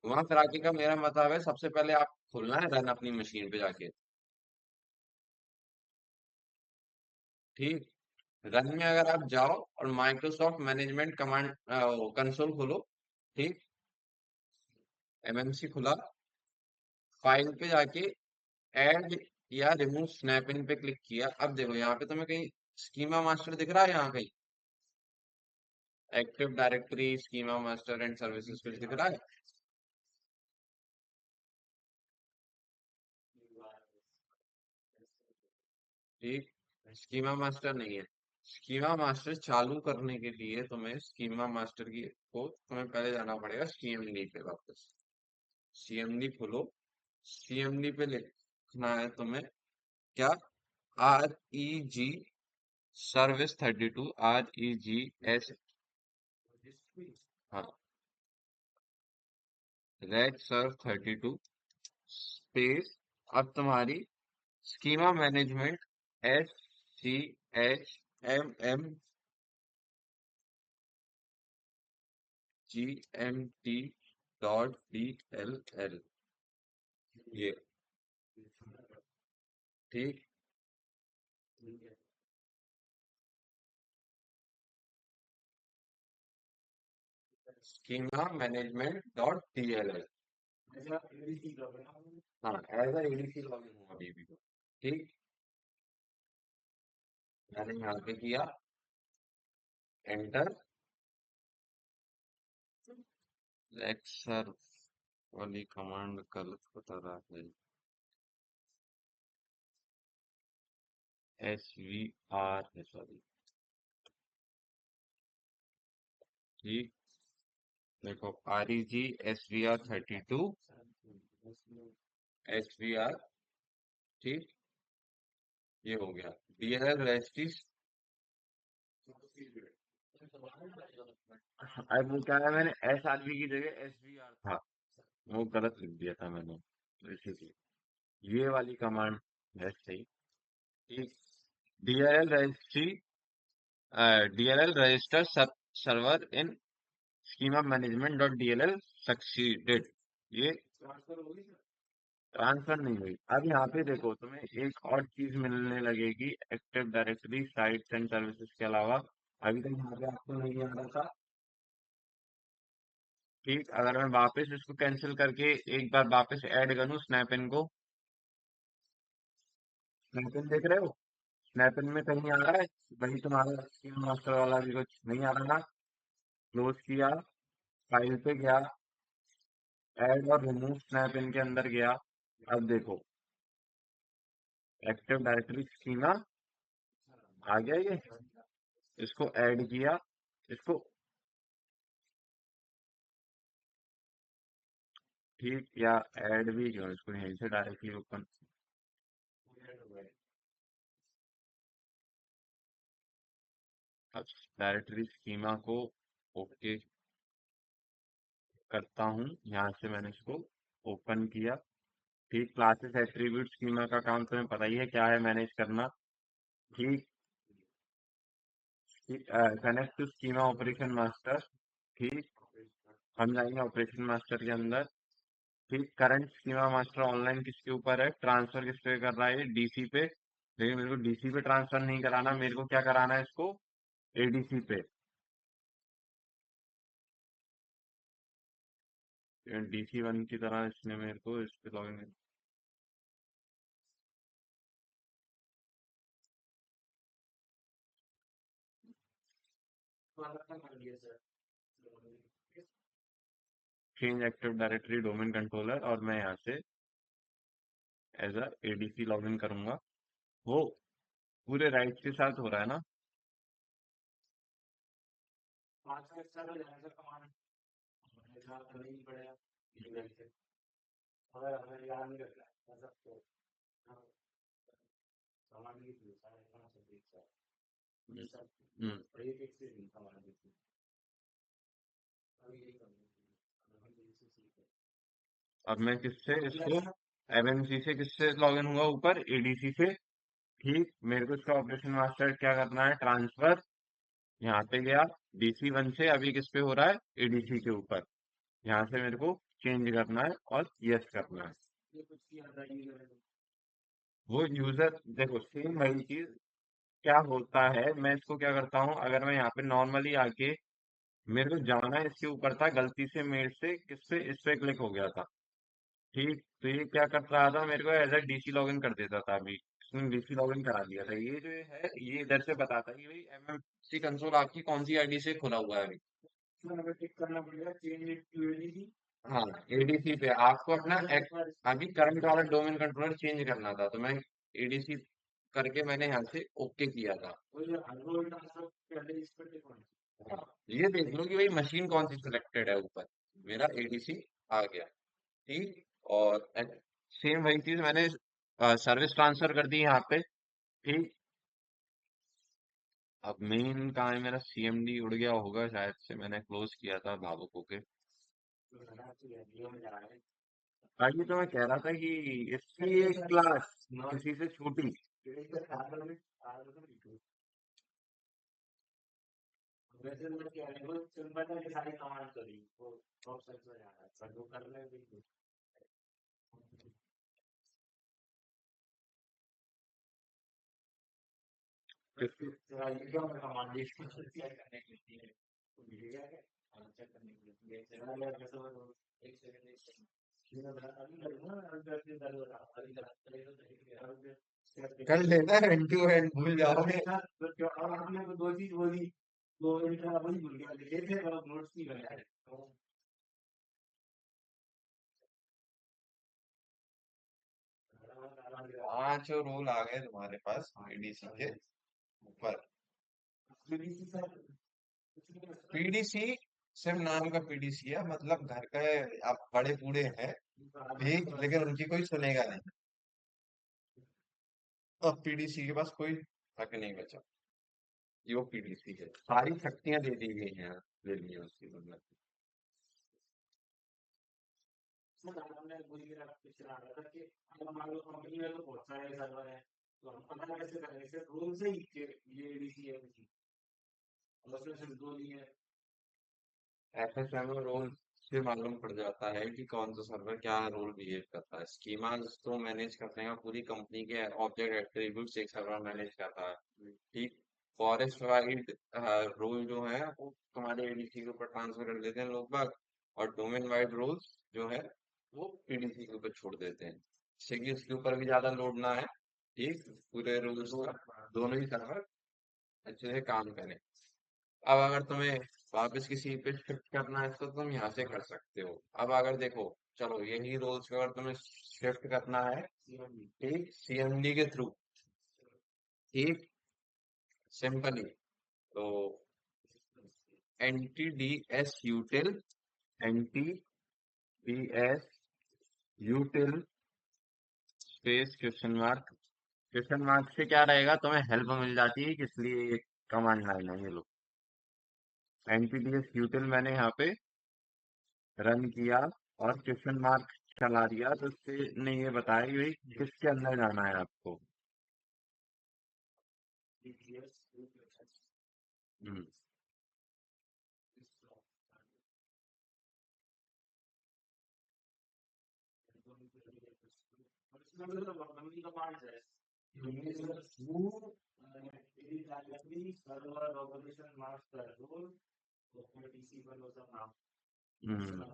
घुमा फिरा के का मेरा मतलब है, सबसे पहले आप खोलना है रन अपनी मशीन पे जाके। ठीक। रन में अगर आप जाओ और माइक्रोसॉफ्ट मैनेजमेंट कमांड कंसोल खोलो। ठीक। एमएमसी खुला, फाइल पे जाके ऐड या रिमूव स्नैप इन पे क्लिक किया। अब देखो यहाँ पे तुम्हें कहीं स्कीमा मास्टर दिख रहा है, यहाँ कहीं active directory schema master and services कुछ दिख रहा है। ठीक। स्कीमा मास्टर नहीं है। स्कीमा मास्टर चालू करने के लिए तुम्हें स्कीमा मास्टर की को तुम्हें पहले जाना पड़ेगा सीएमडी पे वापस। सीएमडी खोलो। सीएमडी पे लिखना है तुम्हें क्या, REG सर्विस 32, REGS। हाँ, रेड सर्व 32 स्पेस। अब तुम्हारी स्कीमा मैनेजमेंट SCHMMGMT.DLL, ये। ठीक। Schema management dot DLL। हाँ, एज एडीसी लॉगिन हूँ अभी भी। ठीक। मैंने यहाँ पे किया एंटर। एक्सर वाली कमांड गलत बता रहा है, SVR है सॉरी। ठीक। देखो, REG SVR 32 SVR। ठीक। ये हो गया। DLL registry. अब वो क्या है, मैंने SRV की जगह SVR था, वो गलत लिख दिया था मैंने, तो इसीलिए ये वाली कमांड है सही। ठीक। DLL registry, DLL register server इन schema management dot DLL succeeded. ये ट्रांसफर नहीं हुई। अब यहाँ पे देखो तुम्हें एक और चीज मिलने लगेगी active directory sites and services के अलावा। अभी तक यहाँ पे आपको नहीं आ रहा था। ठीक। अगर मैं वापस इसको कैंसिल करके एक बार वापस ऐड करूँ स्नैप इन को, स्नैप इन देख रहे हो, स्नैप इन में कहीं आ रहा है, वही तुम्हारा स्कीम मास्टर वाला भी कुछ नहीं आ रहा ना। क्लोज किया, फाइल पे गया, ऐड और रिमूव स्नैप इन के अंदर गया। अब देखो एक्टिव डायरेक्टरी स्कीमा आ गया ये, इसको ऐड किया, इसको। ठीक। या ऐड भी क्यों, इसको यहीं से डायरेक्टली ओपन। अब डायरेक्टरी स्कीमा को ओके करता हूँ, यहाँ से मैंने इसको ओपन किया। ठीक। क्लासेस एट्रीब्यूट स्कीमा का काम तुम्हें पता ही है क्या है, मैनेज करना। ठीक। Connect to schema operation master. ठीक, हम जाएंगे ऑपरेशन मास्टर के अंदर। ठीक, करंट स्कीमा मास्टर ऑनलाइन किसके ऊपर है, ट्रांसफर किस पे कर रहा है, डीसी पे। लेकिन मेरे को डीसी पे ट्रांसफर नहीं कराना, मेरे को क्या कराना है इसको, एडीसी पे। डीसी वन की तरह इसने मेरे को इस पे login. Change active directory domain controller, और मैं यहाँ से एज अ एडीसी लॉगिन करूंगा। वो पूरे राइट के साथ हो रहा है ना। हम्म। अब मैं किससे इसको, एमएमसी से किससे लॉगिन हुआ, ऊपर एडीसी से। ठीक, मेरे को इसका ऑपरेशन मास्टर क्या करना है, ट्रांसफर। यहाँ पे गया, डीसी वन से अभी किस पे हो रहा है, एडीसी के ऊपर। यहाँ से मेरे को चेंज करना है और यस करना है। वो यूजर, देखो सेम वही चीज। क्या होता है, मैं इसको क्या करता हूँ, अगर मैं यहाँ पे नॉर्मली आके, मेरे को जाना इसके ऊपर था, गलती से मेरे से किस पे, इस पे क्लिक हो गया था। ठीक, तो ये क्या कर रहा था, मेरे को एज अ डीसी लॉगिन कर देता था। अभी इसने डीसी लॉगिन करा दिया था। ये जो है, ये इधर से बताता है कि भाई एमएमसी कंसोल आपकी कौन सी आईडी से खुला हुआ है अभी। हाँ, एडीसी पे आपको अपना अभी करंट वाला डोमेन कंट्रोलर चेंज करना था, तो मैं एडीसी करके मैंने यहाँ से ओके किया था। हाँ, ये देख लो कि भाई मशीन कौन सी सिलेक्टेड है ऊपर, मेरा एडीसी आ गया। ठीक, और सेम वही चीज मैंने सर्विस ट्रांसफर कर दी यहाँ पे। ठीक, अब मेन कहाँ है मेरा, सीएमडी उड़ गया होगा शायद से, मैंने क्लोज किया था भावुक होके। बाकी तो मैं कह रहा था कि इसकी एक क्लास किसी से छूटी। कर लेना, एंड टू एंड भूल जाओगे। पांच रोल आ गए तुम्हारे पास एडीसी के ऊपर। पीडीसी सिर्फ नाम का पीडीसी है, मतलब घर का आप बड़े बूढ़े हैं, ठीक, लेकिन उनकी कोई सुनेगा नहीं। अब पीडीसी के पास कोई हक नहीं बचा। ये वो पीडीसी है, सारी शक्तियां दे दी गई हैं, ले ली हैं उसकी, मतलब। एफएसएम रोल से मालूम पड़ जाता है कि कौन सा सर्वर क्या रोल बिहेव करता है। स्कीमास तो मैनेज करते हैं पूरी कंपनी के ऑब्जेक्ट एट्रीब्यूट्स, एक सर्वर मैनेज करता है। ठीक, फॉरेस्ट वाइड रोल जो है वो तुम्हारे एडीसी के ऊपर ट्रांसफर कर देते हैं लोग बाग, और डोमेन वाइड रोल्स जो है वो पीडीसी के ऊपर छोड़ देते हैं, जिससे कि उसके ऊपर भी ज्यादा लोड ना है। ठीक, पूरे रोल्स का दोनों ही सर्वर अच्छे से काम करें। अब अगर तुम्हें वापस किसी पे शिफ्ट करना है तो तुम यहाँ से कर सकते हो। अब अगर देखो, चलो यही रोल्स को अगर तुम्हें शिफ्ट करना है, ठीक, सीएमडी के थ्रू, ठीक, सिंपली, तो anti D S यूटिल, anti D S यूटिल space question mark. Question mark से क्या रहेगा, तुम्हें हेल्प मिल जाती है, किस लिए ये कमांड लाइन है, ये लो। एंटी डी एस यूटिल मैंने यहाँ पे रन किया और क्वेश्चन मार्क चला दिया, तो उससे ने ये बताया कि भाई किसके अंदर जाना है आपको। हम्म। हम्म।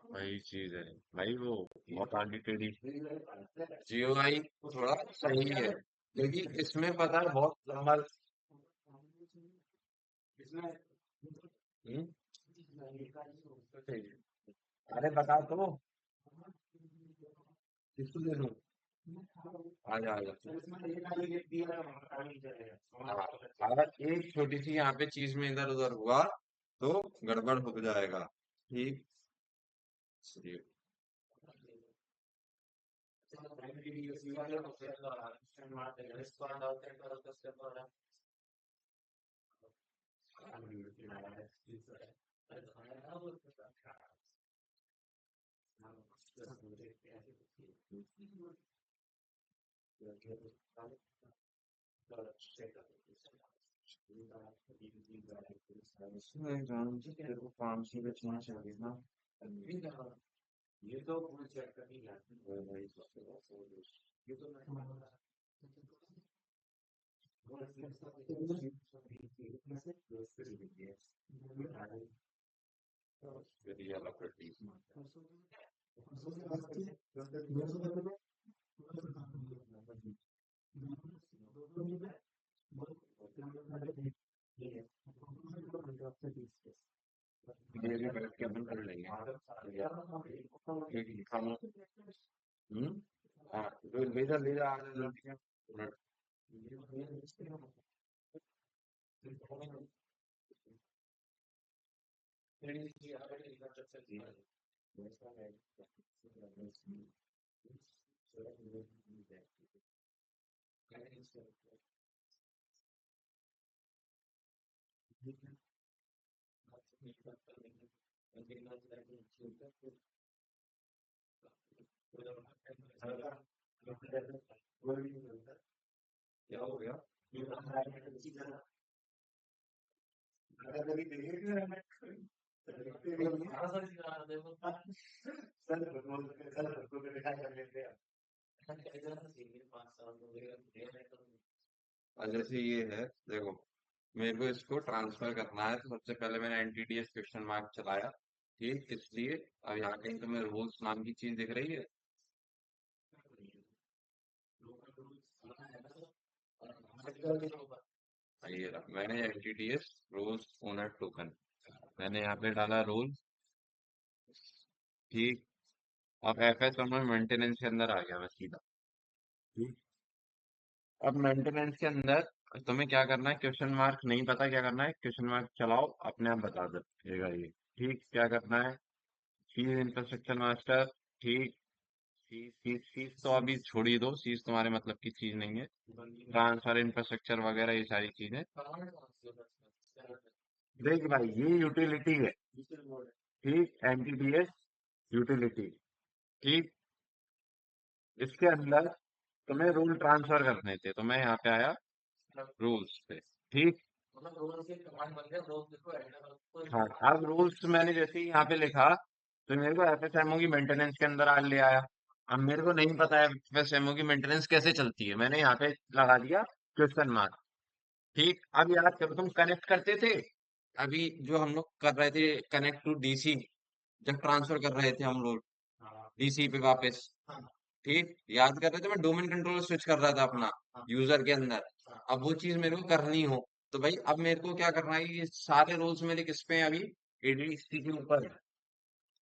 वही चीज है भाई, वो बहुत आगे टेढ़ी। जियो आई थोड़ा सही है, लेकिन इसमें पता है बहुत लंबा। हम्म? अरे बता तो, किसको दे दूं? आजा आजा। हाँ, अगर एक छोटी सी यहाँ पे चीज में इधर उधर हुआ तो गड़बड़ हो जाएगा। ठीक। चलिए। इसमें जान से तेरे को 500 बचना चाहिए ना। वो भाई, फिर ये वाला पट्टी। ये भी बैठ के अपन कर लेंगे। ठीक, हम। हम्म। हाँ, तो भेजा भेजा आ जल्दी से। क्या हो गया? और जैसे ये है, देखो, मेरे को इसको ट्रांसफर करना है, तो सबसे पहले मैंने एनटीडीएस क्वेश्चन मार्क चलाया। ठीक, इसलिए अब यहाँ कहीं तुम्हें रोल्स नाम की चीज दिख रही है? ये रहा, मैंने एनटीडीएस रोल्स ओनर टोकन, मैंने यहाँ पे डाला रोल। ठीक। अब एफएस और मैं मेंटेनेंस के अंदर आ गया मैं सीधा। ठीक। अब मेंटेनेंस के अंदर तुम्हें क्या करना है, क्वेश्चन मार्क नहीं पता क्या करना है, क्वेश्चन मार्क चलाओ, अपने आप बता देगा ये। ठीक, क्या करना है? चीज इंफ्रास्ट्रक्चर मास्टर। ठीक। फीस फीस फीस तो अभी छोड़ ही दो, फीस तुम्हारे मतलब की चीज नहीं है। ट्रांसफर इंफ्रास्ट्रक्चर वगैरह ये सारी चीजें। देख भाई, ये यूटिलिटी है। ठीक, एनटीडीएस यूटिलिटी। ठीक। इसके अंदर तुम्हें रूल ट्रांसफर करने थे, तो मैं यहाँ पे आया रूल्स पे। ठीक। हाँ, अब रूल्स मैंने जैसे ही यहाँ पे लिखा, तो मेरे को एफएसएमओ की मेंटेनेंस के अंदर आ ले आया। अब मेरे को नहीं पता है एफएसएमओ की मेंटेनेंस कैसे चलती है, मैंने यहाँ पे लगा दिया क्वेश्चन मार्क। ठीक। अब याद करो, तुम कनेक्ट करते थे अभी जो हम लोग कर रहे थे, कनेक्ट टू डीसी, जब ट्रांसफर कर रहे थे हम लोग डीसी पे वापस। ठीक, याद कर रहे थे, मैं डोमेन कंट्रोलर स्विच कर रहा था अपना यूजर के अंदर। अब वो चीज मेरे को करनी हो, तो भाई अब मेरे को क्या करना है, ये सारे रोल्स मेरे किस पे हैं अभी? एडीसी के ऊपर है।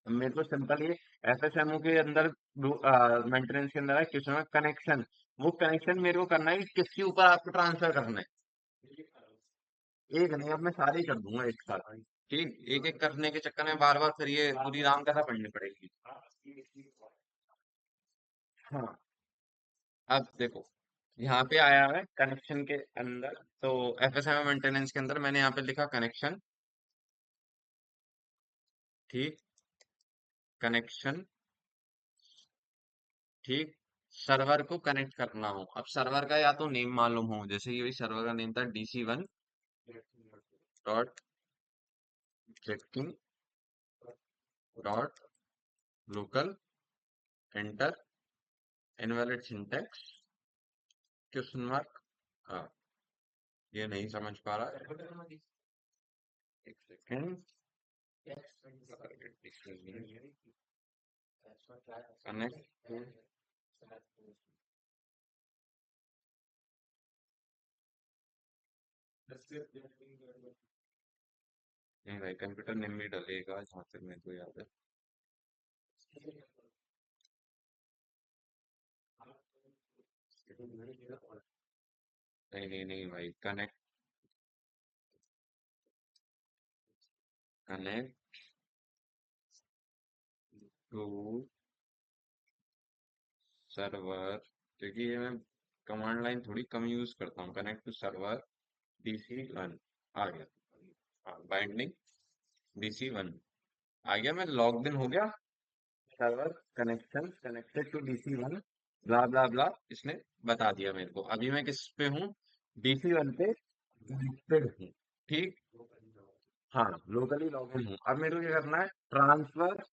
अब मेरे को सिंपल ये एफएसएमओ के अंदर मेंटेनेंस के अंदर है किसी कनेक्शन, वो कनेक्शन मेरे को करना है कि किसके ऊपर आपको ट्रांसफर करना है। एक नहीं, अब मैं सारे ही कर दूंगा एक साथ। ठीक, एक एक करने के चक्कर में बार बार फिर ये पूरी राम कथा पढ़नी पड़ेगी। हाँ। अब देखो, यहाँ पे आया है कनेक्शन के अंदर, तो एफएसएम मेंटेनेंस के अंदर मैंने यहाँ पे लिखा कनेक्शन। ठीक। कनेक्शन। ठीक। सर्वर को कनेक्ट करना हो। अब सर्वर का या तो नेम मालूम हो, जैसे ये भी सर्वर का नेम था DC1 dot dot local enter invalid syntax question mark. हाँ, ये नहीं समझ पा रहा। एक सेकेंड। कनेक्ट। नहीं भाई, कंप्यूटर नेम भी डलेगा जहाँ तक मेरे को याद है। नहीं नहीं नहीं भाई, कनेक्ट कनेक्ट टू सर्वर, क्योंकि ये मैं कमांड लाइन थोड़ी कम यूज करता हूँ। कनेक्ट टू सर्वर DC1 आ गया। हाँ, बाइंडिंग DC1 आ गया। मैं लॉग्ड इन हो गया। Server connection connected to DC1 blah blah blah, इसने बता दिया मेरे को। अभी मैं किस पे हूँ? DC1 पे कनेक्टेड हूँ। ठीक। हाँ, लोकली लॉगिन हूँ। अब मेरे को क्या करना है? ट्रांसफर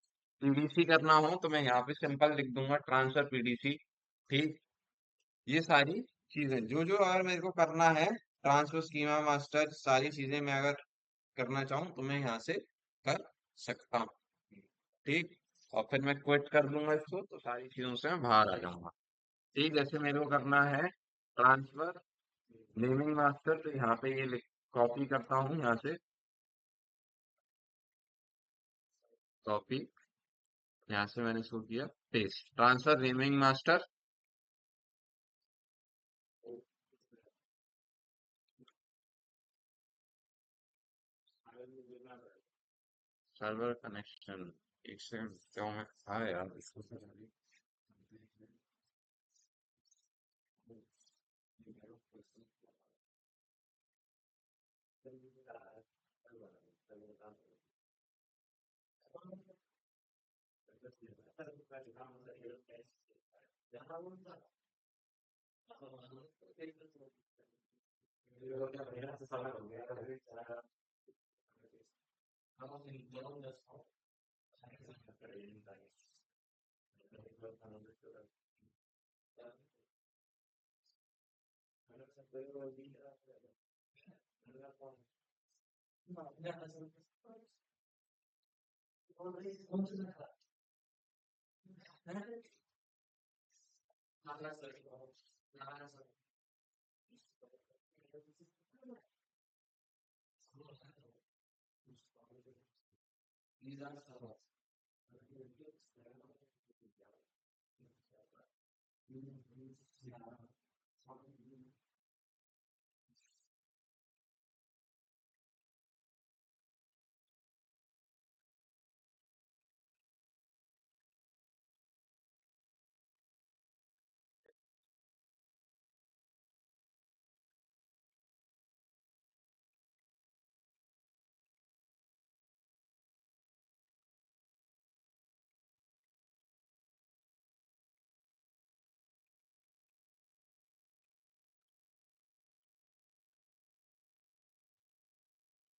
पीडीसी करना हो तो मैं यहाँ पे सिंपल लिख दूंगा ट्रांसफर पीडीसी। ठीक। ये सारी चीजें जो जो अगर मेरे को करना है, ट्रांसफर स्कीमा मास्टर, सारी चीजें मैं अगर करना चाहूँ तो मैं यहाँ से कर सकता हूँ। ठीक। और फिर मैं क्विट कर दूंगा इसको, तो सारी चीजों से मैं बाहर आ जाऊंगा। ठीक। जैसे मेरे को करना है ट्रांसफर नेमिंग मास्टर, तो यहाँ पे ये कॉपी करता हूँ यहाँ से। कॉपी, यहाँ से मैंने इसको किया paste. Transfer naming master. Server connection, एक सेकंड, क्यों मैं था यार इसको।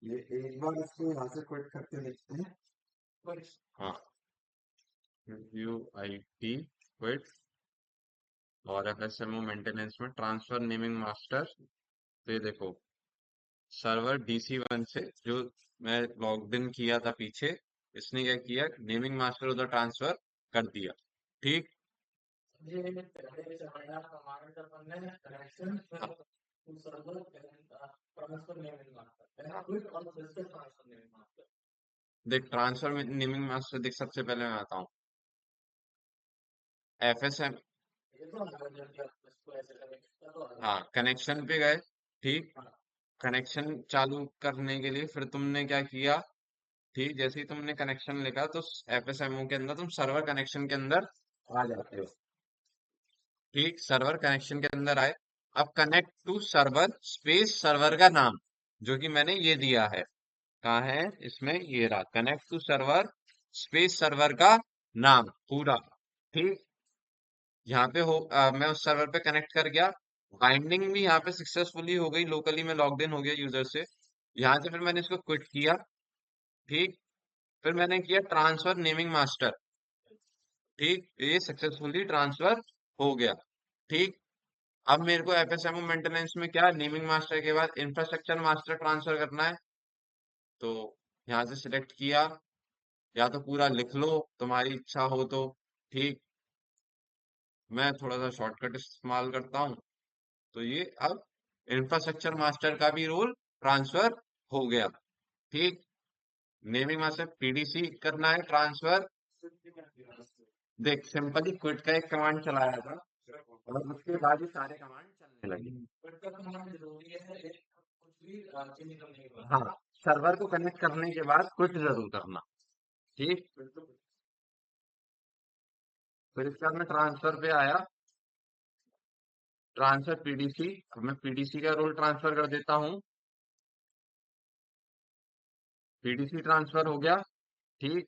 ये एक बार इसको यहाँ से क्विट करके देखते हैं। हाँ, व्यू आईटी क्विट, और FSMO मेंटेनेंस में ट्रांसफर नेमिंग मास्टर। तो ये देखो, सर्वर DC1 से जो मैं लॉग्ड इन किया था पीछे, इसने क्या किया? नेमिंग मास्टर उधर ट्रांसफर कर दिया। ठीक। हाँ, देख ट्रांसफर में नेमिंग मास्टर, देख सबसे पहले मैं आता हूँ FSM। हाँ, कनेक्शन पे गए। ठीक। कनेक्शन चालू करने के लिए फिर तुमने क्या किया? ठीक, जैसे ही तुमने कनेक्शन लिखा तो FSMO के अंदर तुम सर्वर कनेक्शन के अंदर आ जाते हो। ठीक, सर्वर कनेक्शन के अंदर आए। अब connect to server space server का नाम, जो कि मैंने ये दिया है। कहाँ है? इसमें ये रहा, connect to server space server का नाम पूरा। ठीक। यहाँ पे मैं उस सर्वर पे कनेक्ट कर गया। बाइंडिंग भी यहाँ पे सक्सेसफुली हो गई, लोकली में लॉग्ड इन हो गया यूजर से। यहाँ से फिर मैंने इसको क्विट किया। ठीक। फिर मैंने किया ट्रांसफर नेमिंग मास्टर। ठीक, ये सक्सेसफुली ट्रांसफर हो गया। ठीक। अब मेरे को एफएसएमओ मेंटेनेंस में क्या, नेमिंग मास्टर के बाद इंफ्रास्ट्रक्चर मास्टर ट्रांसफर करना है। तो यहाँ से सिलेक्ट किया, या तो पूरा लिख लो, तुम्हारी इच्छा हो तो। ठीक। मैं थोड़ा सा शॉर्टकट इस्तेमाल करता हूँ। तो ये अब इंफ्रास्ट्रक्चर मास्टर का भी रोल ट्रांसफर हो गया। ठीक। नेमिंग मास्टर पीडीसी करना है ट्रांसफर। देख, सिंपली क्विट का एक कमांड चलाया था, और उसके बाद ही सारे कमांड चलने लगे। हाँ, सर्वर को कनेक्ट करने के बाद क्विट जरूर करना। ठीक। फिर इसके बाद मैं ट्रांसफर पे आया। ट्रांसफर पीडीसी, अब मैं पीडीसी का रोल ट्रांसफर कर देता हूँ। पीडीसी ट्रांसफर हो गया। ठीक।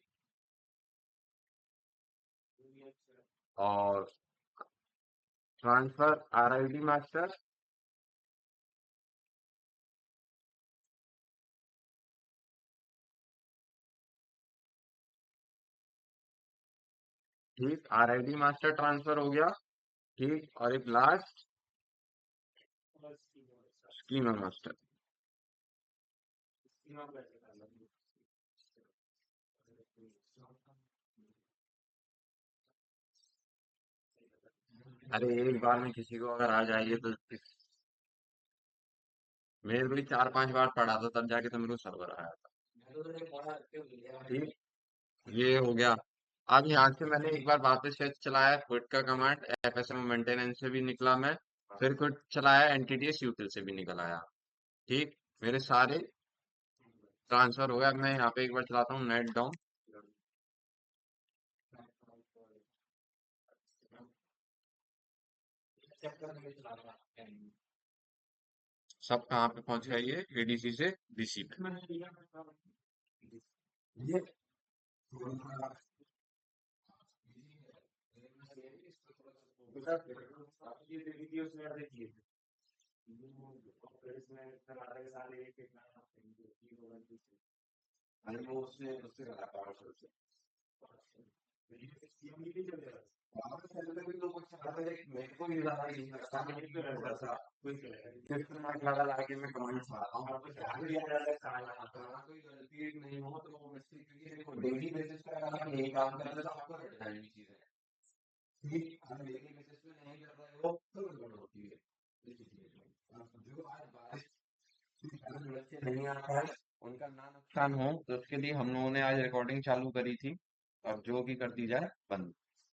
और ट्रांसफर आरआईडी मास्टर। ठीक, आरआईडी मास्टर ट्रांसफर हो गया। ठीक, और एक लास्ट स्कीमा मास्टर। अरे एक बार में किसी को अगर आ जाएगी तो मेरे को भी 4-5 बार पढ़ा था, तब जाके तो मेरे को सर्वर आया था। ठीक। ये हो गया। अब यहाँ से मैंने एक बार वापस से चलाया क्विट का कमांड, एफएसएम मेंटेनेंस से भी निकला मैं। फिर क्विट चलाया, एनटीटीएस यूटिल से भी निकल आया। ठीक। मेरे सारे ट्रांसफर हो गया। अब मैं यहाँ पे एक बार चलाता हूँ नेट डाउन। सब कहाँ पे पहुंच गया, ये एडीसी से डीसी पे। ये मेरे को भी लगा कि ऐसा नहीं कर रहा था। फिर मैं लगा कि मैं कमांड चलाता हूँ, आपको ध्यान दिया जाए कोई गलती नहीं हो तो वो मिस्टेक, क्योंकि देखो डेली बेसिस पे अगर आप यही काम कर रहे हो तो आपको हट जाएगी चीजें। ठीक, अगर डेली बेसिस पे नहीं कर रहे हो तो गड़बड़ होती है। जो आज बारिश के बच्चे नहीं आ पाए, उनका ना नुकसान हो, तो उसके लिए हम लोगों ने आज रिकॉर्डिंग चालू करी थी। अब जो भी कर दी जाए बंद।